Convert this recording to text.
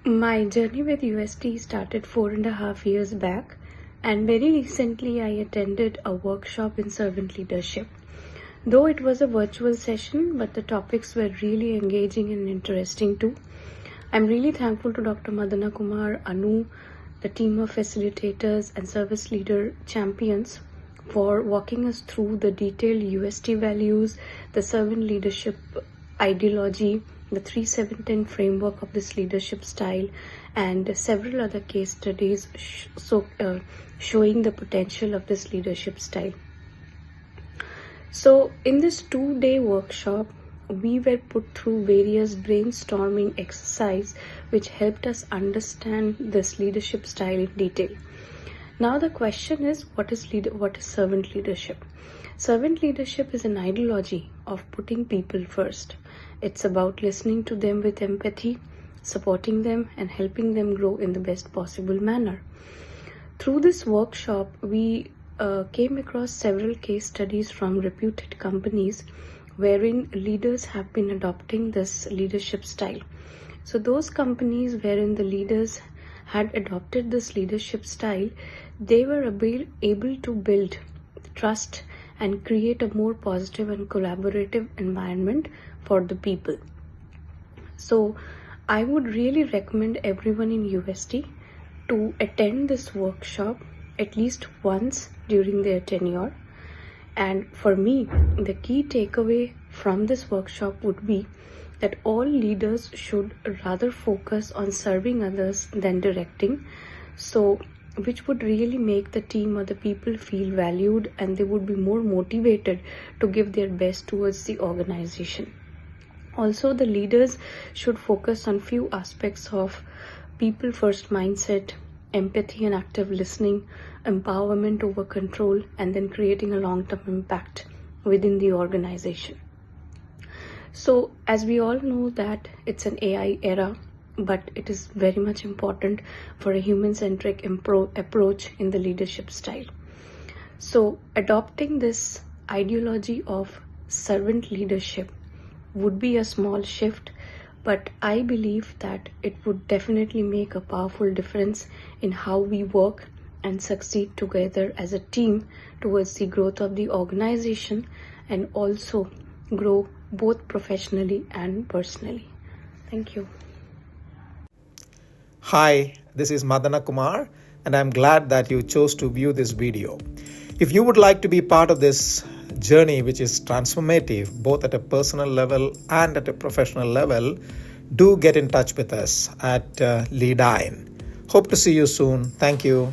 My journey with UST started 4.5 years back, and very recently I attended a workshop in servant leadership. Though it was a virtual session, but the topics were really engaging and interesting too. I'm really thankful to Dr. Madana Kumar, Anu, the team of facilitators and service leader champions for walking us through the detailed UST values, the servant leadership ideology, the 3-7-10 framework of this leadership style, and several other case studies showing the potential of this leadership style. So in this 2-day workshop, we were put through various brainstorming exercise which helped us understand this leadership style in detail. Now the question is, what is servant leadership? Servant leadership is an ideology of putting people first. It's about listening to them with empathy, supporting them, and helping them grow in the best possible manner. Through this workshop, we came across several case studies from reputed companies wherein leaders have been adopting this leadership style. So those companies wherein the leaders had adopted this leadership style, they were able to build trust and create a more positive and collaborative environment for the people. So I would really recommend everyone in UST to attend this workshop at least once during their tenure. And for me, the key takeaway from this workshop would be that all leaders should rather focus on serving others than directing, so which would really make the team or the people feel valued, and they would be more motivated to give their best towards the organization. Also, the leaders should focus on few aspects of people first mindset, empathy and active listening, empowerment over control, and then creating a long-term impact within the organization. So as we all know that it's an AI era, but it is very much important for a human-centric approach in the leadership style. So adopting this ideology of servant leadership would be a small shift, but I believe that it would definitely make a powerful difference in how we work and succeed together as a team towards the growth of the organization, and also grow both professionally and personally. Thank you. Hi, this is Madana Kumar, and I'm glad that you chose to view this video. If you would like to be part of this journey, which is transformative both at a personal level and at a professional level, do get in touch with us at Leadyne. Hope to see you soon. Thank you.